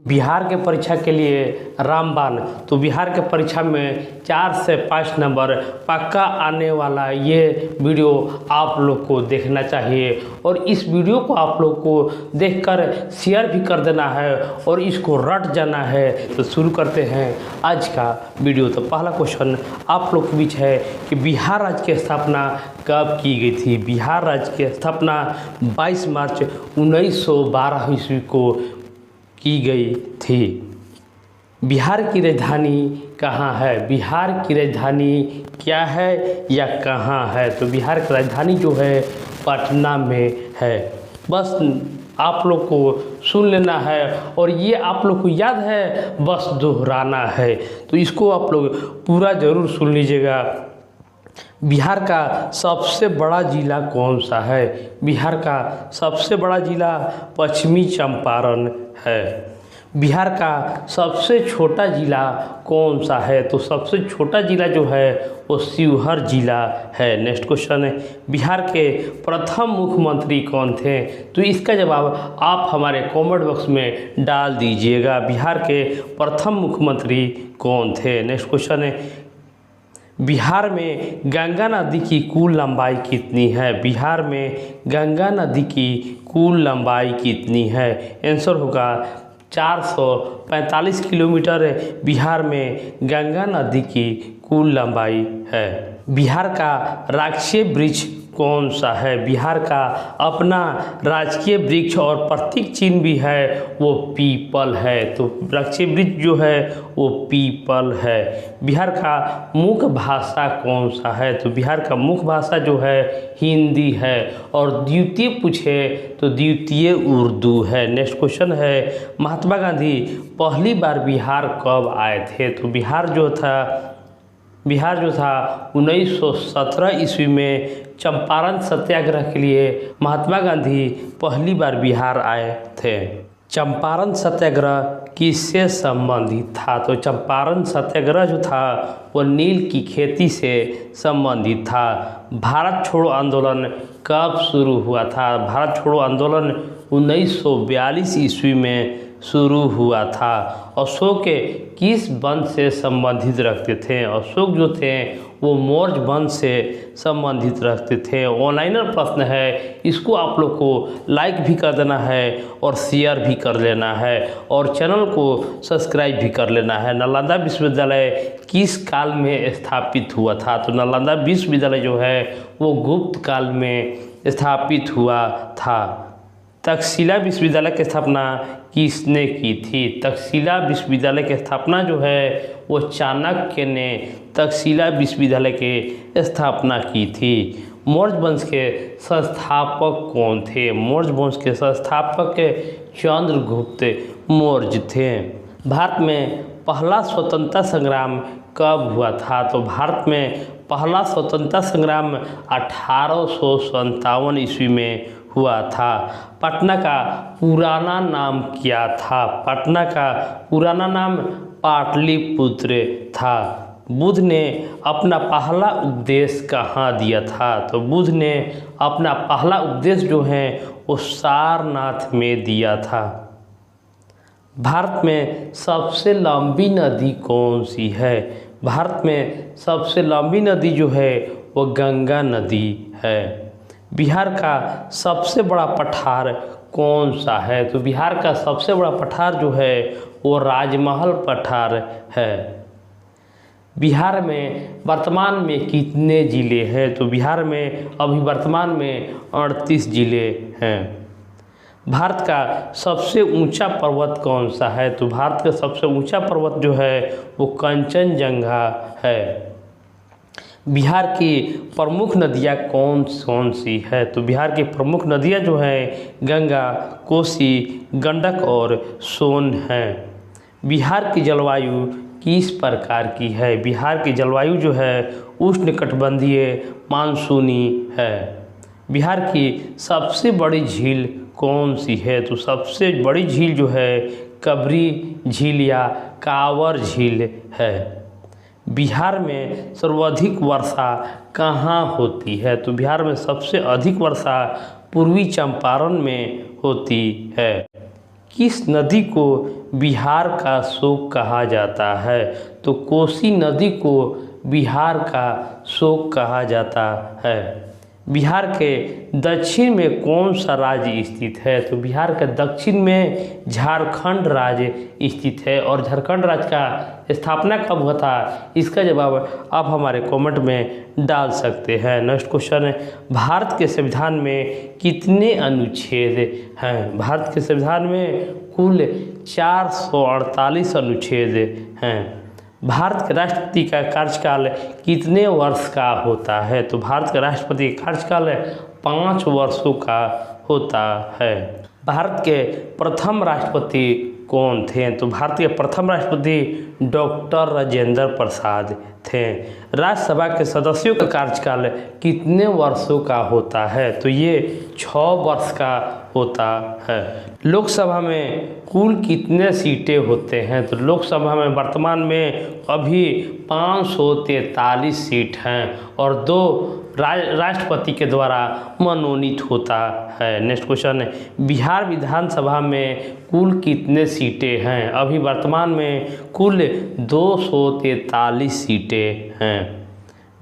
बिहार के परीक्षा के लिए रामबाण। तो बिहार के परीक्षा में 4 से 5 नंबर पक्का आने वाला ये वीडियो आप लोग को देखना चाहिए और इस वीडियो को आप लोग को देखकर शेयर भी कर देना है और इसको रट जाना है। तो शुरू करते हैं आज का वीडियो। तो पहला क्वेश्चन आप लोग के बीच है कि बिहार राज्य की स्थापना कब की गई थी। बिहार राज्य की स्थापना 22 मार्च 1912 ईस्वी को की गई थी। बिहार की राजधानी कहाँ है। बिहार की राजधानी क्या है या कहाँ है। तो बिहार की राजधानी जो है पटना में है। बस आप लोग को सुन लेना है और ये आप लोग को याद है, बस दोहराना है। तो इसको आप लोग पूरा ज़रूर सुन लीजिएगा। बिहार का सबसे बड़ा ज़िला कौन सा है। बिहार का सबसे बड़ा ज़िला पश्चिमी चंपारण है। बिहार का सबसे छोटा ज़िला कौन सा है। तो सबसे छोटा ज़िला जो है वो शिवहर ज़िला है। नेक्स्ट क्वेश्चन है, बिहार के प्रथम मुख्यमंत्री कौन थे। तो इसका जवाब आप हमारे कमेंट बॉक्स में डाल दीजिएगा। बिहार के प्रथम मुख्यमंत्री कौन थे। नेक्स्ट क्वेश्चन है, बिहार में गंगा नदी की कुल लंबाई कितनी है। बिहार में गंगा नदी की कुल लंबाई कितनी है। आंसर होगा 445 किलोमीटर बिहार में गंगा नदी की कुल लंबाई है। बिहार का राजकीय वृक्ष कौन सा है। बिहार का अपना राजकीय वृक्ष और प्रतीक चिन्ह भी है, वो पीपल है। तो राजकीय वृक्ष जो है वो पीपल है। बिहार का मुख्य भाषा कौन सा है। तो बिहार का मुख्य भाषा जो है हिंदी है और द्वितीय पूछे तो द्वितीय उर्दू है। नेक्स्ट क्वेश्चन है, महात्मा गांधी पहली बार बिहार कब आए थे। तो बिहार जो था 1917 ईस्वी में चंपारण सत्याग्रह के लिए महात्मा गांधी पहली बार बिहार आए थे। चंपारण सत्याग्रह किससे संबंधित था। तो चंपारण सत्याग्रह जो था वो नील की खेती से संबंधित था। भारत छोड़ो आंदोलन कब शुरू हुआ था। भारत छोड़ो आंदोलन 1942 ईस्वी में शुरू हुआ था। अशोक किस वंश से संबंधित रखते थे। अशोक जो थे वो मौर्य वंश से संबंधित रखते थे। ऑनलाइनर प्रश्न है, इसको आप लोग को लाइक भी कर देना है और शेयर भी कर लेना है और चैनल को सब्सक्राइब भी कर लेना है। नालंदा विश्वविद्यालय किस काल में स्थापित हुआ था। तो नालंदा विश्वविद्यालय जो है वो गुप्त काल में स्थापित हुआ था। तक्षशिला विश्वविद्यालय की स्थापना किसने की थी। तक्षशिला विश्वविद्यालय की स्थापना जो है वो चाणक्य ने तक्षशिला विश्वविद्यालय की स्थापना की थी। मौर्य वंश के संस्थापक कौन थे। मौर्य वंश के संस्थापक चंद्रगुप्त मौर्य थे। भारत में पहला स्वतंत्रता संग्राम कब हुआ था। तो भारत में पहला स्वतंत्रता संग्राम 1857 ईस्वी में हुआ था। पटना का पुराना नाम क्या था। पटना का पुराना नाम पाटलिपुत्र था। बुद्ध ने अपना पहला उपदेश कहाँ दिया था। तो बुद्ध ने अपना पहला उपदेश जो है वो सारनाथ में दिया था। भारत में सबसे लंबी नदी कौन सी है। भारत में सबसे लंबी नदी जो है वो गंगा नदी है। बिहार का सबसे बड़ा पठार कौन सा है। तो बिहार का सबसे बड़ा पठार जो है वो राजमहल पठार है। बिहार में वर्तमान में कितने ज़िले हैं। तो बिहार में अभी वर्तमान में 38 ज़िले हैं। भारत का सबसे ऊंचा पर्वत कौन सा है। तो भारत का सबसे ऊंचा पर्वत जो है वो कंचनजंगा है। बिहार की प्रमुख नदियाँ कौन कौन सी है। तो बिहार की प्रमुख नदियाँ जो है गंगा, कोसी, गंडक और सोन हैं। बिहार की जलवायु किस प्रकार की है। बिहार की जलवायु जो है उष्णकटिबंधीय मानसूनी है। बिहार की सबसे बड़ी झील कौन सी है। तो सबसे बड़ी झील जो है कबरी झील या कांवर झील है। बिहार में सर्वाधिक वर्षा कहाँ होती है। तो बिहार में सबसे अधिक वर्षा पूर्वी चंपारण में होती है। किस नदी को बिहार का शोक कहा जाता है? तो कोसी नदी को बिहार का शोक कहा जाता है। बिहार के दक्षिण में कौन सा राज्य स्थित है? तो बिहार के दक्षिण में झारखंड राज्य स्थित है। और झारखंड राज्य का स्थापना कब हुआ था? इसका जवाब आप हमारे कमेंट में डाल सकते हैं। नेक्स्ट क्वेश्चन है, भारत के संविधान में कितने अनुच्छेद हैं? भारत के संविधान में कुल 448 अनुच्छेद हैं। भारत के राष्ट्रपति का कार्यकाल कितने वर्ष का होता है? तो भारत के राष्ट्रपति का कार्यकाल 5 वर्षों का होता है। भारत के प्रथम राष्ट्रपति कौन थे? तो भारत के प्रथम राष्ट्रपति डॉक्टर राजेंद्र प्रसाद थे। राज्यसभा के सदस्यों का कार्यकाल कितने वर्षों का होता है? तो ये 6 वर्ष का होता है। लोकसभा में कुल कितने सीटें होते हैं? तो लोकसभा में वर्तमान में अभी 543 सीट हैं और 2 राष्ट्रपति के द्वारा मनोनीत होता है। नेक्स्ट क्वेश्चन है, बिहार विधानसभा में कुल कितने सीटें हैं? अभी वर्तमान में कुल 243 सीटें हैं।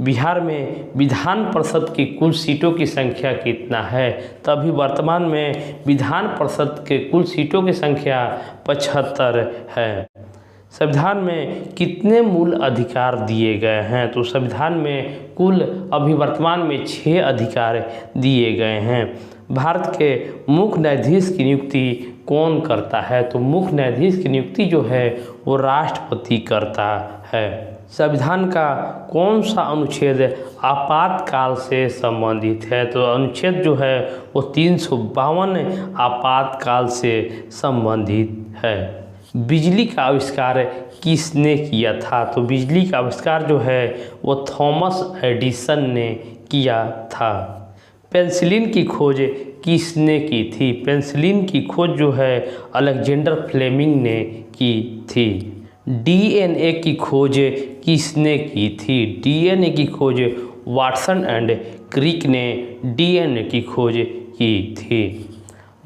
बिहार में विधान परिषद की कुल सीटों की संख्या कितना है? तो अभी वर्तमान में विधान परिषद के कुल सीटों की संख्या 75 है। संविधान में कितने मूल अधिकार दिए गए हैं? तो संविधान में कुल अभी वर्तमान में 6 अधिकार दिए गए हैं। भारत के मुख्य न्यायाधीश की नियुक्ति कौन करता है? तो मुख्य न्यायाधीश की नियुक्ति जो है वो राष्ट्रपति करता है। संविधान का कौन सा अनुच्छेद आपातकाल से संबंधित है? तो अनुच्छेद जो है वो 352 आपातकाल से संबंधित है। बिजली का आविष्कार किसने किया था? तो बिजली का आविष्कार जो है वो थॉमस एडिसन ने किया था। पेंसिलिन की खोज किसने की थी? पेंसिलिन की खोज जो है अलेक्जेंडर फ्लेमिंग ने की थी। डीएनए की खोज किसने की थी? डीएनए की खोज वाटसन एंड क्रिक ने डीएनए की खोज की थी।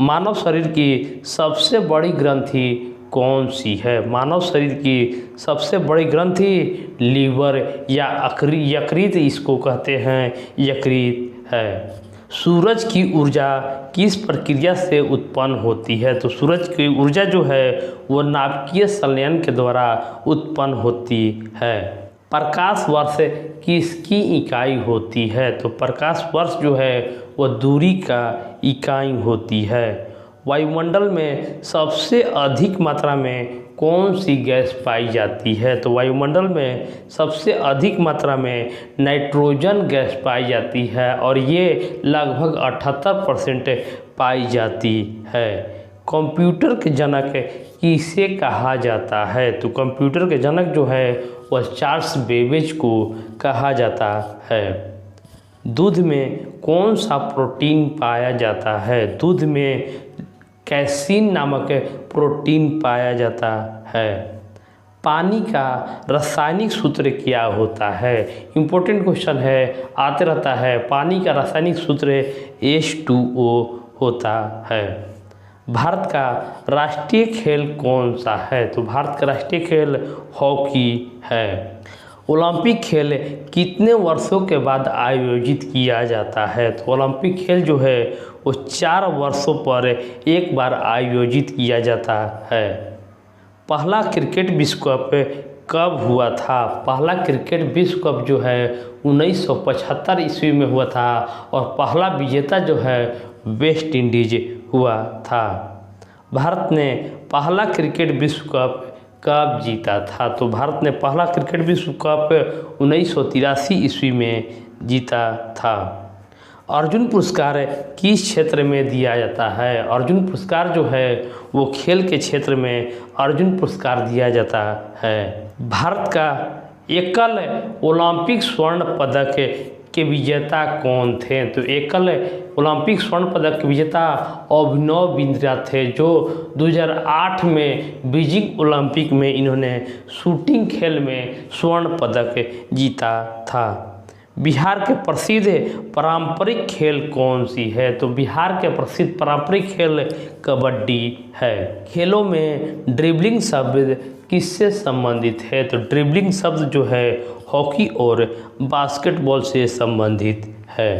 मानव शरीर की सबसे बड़ी ग्रंथि कौन सी है? मानव शरीर की सबसे बड़ी ग्रंथि लीवर या यकृत इसको कहते हैं, यकृत है। सूरज की ऊर्जा किस प्रक्रिया से उत्पन्न होती है? तो सूरज की ऊर्जा जो है वो नाभिकीय संलयन के द्वारा उत्पन्न होती है। प्रकाश वर्ष किसकी इकाई होती है? तो प्रकाश वर्ष जो है वो दूरी का इकाई होती है। वायुमंडल में सबसे अधिक मात्रा में कौन सी गैस पाई जाती है? तो वायुमंडल में सबसे अधिक मात्रा में नाइट्रोजन गैस पाई जाती है और ये लगभग 78% पाई जाती है। कंप्यूटर के जनक किसे कहा जाता है? तो कंप्यूटर के जनक जो है वह चार्ल्स बेबेज को कहा जाता है। दूध में कौन सा प्रोटीन पाया जाता है? दूध में कैसीन नामक प्रोटीन पाया जाता है। पानी का रासायनिक सूत्र क्या होता है? इम्पोर्टेंट क्वेश्चन है, आते रहता है। पानी का रासायनिक सूत्र H2O होता है। भारत का राष्ट्रीय खेल कौन सा है? तो भारत का राष्ट्रीय खेल हॉकी है। ओलंपिक खेल कितने वर्षों के बाद आयोजित किया जाता है? तो ओलंपिक खेल जो है वो 4 वर्षों पर एक बार आयोजित किया जाता है। पहला क्रिकेट विश्व कप कब हुआ था? पहला क्रिकेट विश्व कप जो है 1975 ईस्वी में हुआ था और पहला विजेता जो है वेस्ट इंडीज हुआ था। भारत ने पहला क्रिकेट विश्व कप कब जीता था? तो भारत ने पहला क्रिकेट विश्व कप 1983 ईस्वी में जीता था। अर्जुन पुरस्कार किस क्षेत्र में दिया जाता है? अर्जुन पुरस्कार जो है वो खेल के क्षेत्र में अर्जुन पुरस्कार दिया जाता है। भारत का एकल ओलंपिक स्वर्ण पदक के विजेता कौन थे? तो एकल ओलंपिक स्वर्ण पदक के विजेता अभिनव बिंद्रा थे, जो 2008 में बीजिंग ओलंपिक में इन्होंने शूटिंग खेल में स्वर्ण पदक जीता था। बिहार के प्रसिद्ध पारंपरिक खेल कौन सी है? तो बिहार के प्रसिद्ध पारंपरिक खेल कबड्डी है। खेलों में ड्रिबलिंग शब्द किससे संबंधित है? तो ड्रिबलिंग शब्द जो है हॉकी और बास्केटबॉल से संबंधित है।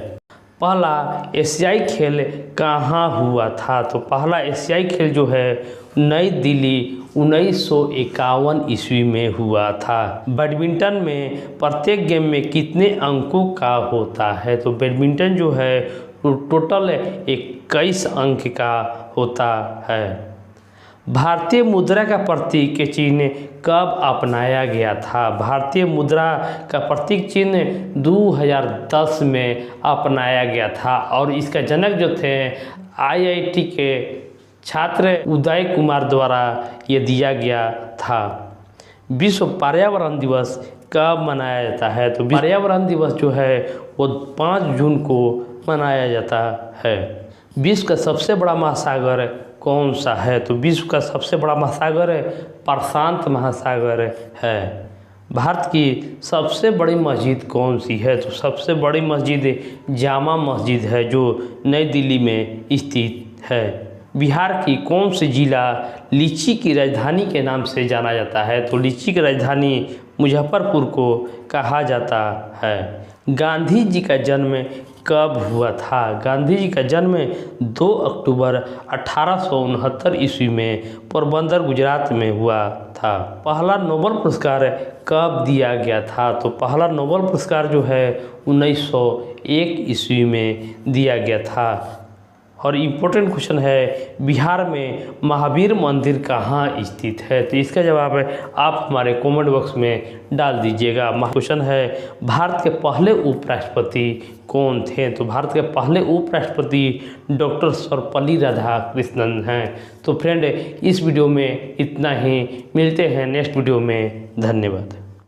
पहला एशियाई खेल कहाँ हुआ था? तो पहला एशियाई खेल जो है नई दिल्ली 1951 ईस्वी में हुआ था। बैडमिंटन में प्रत्येक गेम में कितने अंकों का होता है? तो बैडमिंटन जो है टोटल 21 अंक का होता है। भारतीय मुद्रा का प्रतीक चिन्ह कब अपनाया गया था? भारतीय मुद्रा का प्रतीक चिन्ह 2010 में अपनाया गया था और इसका जनक जो थे IIT के छात्र उदय कुमार द्वारा ये दिया गया था। विश्व पर्यावरण दिवस कब मनाया जाता है? तो पर्यावरण दिवस जो है वो 5 जून को मनाया जाता है। विश्व का सबसे बड़ा महासागर कौन सा है? तो विश्व का सबसे बड़ा महासागर प्रशांत महासागर है। भारत की सबसे बड़ी मस्जिद कौन सी है? तो सबसे बड़ी मस्जिद जामा मस्जिद है जो नई दिल्ली में स्थित है। बिहार की कौन सी जिला लीची की राजधानी के नाम से जाना जाता है? तो लीची की राजधानी मुजफ्फरपुर को कहा जाता है। गांधी जी का जन्म कब हुआ था? गांधी जी का जन्म 2 अक्टूबर 1869 ईस्वी में पोरबंदर गुजरात में हुआ था। पहला नोबेल पुरस्कार कब दिया गया था? तो पहला नोबेल पुरस्कार जो है 1901 ईस्वी में दिया गया था। और इम्पोर्टेंट क्वेश्चन है बिहार में महावीर मंदिर कहाँ स्थित है? तो इसका जवाब आप हमारे कमेंट बॉक्स में डाल दीजिएगा। क्वेश्चन है भारत के पहले उपराष्ट्रपति कौन थे? तो भारत के पहले उपराष्ट्रपति डॉक्टर सर्वपल्ली राधाकृष्णन हैं। तो फ्रेंड इस वीडियो में इतना ही, मिलते हैं नेक्स्ट वीडियो में। धन्यवाद।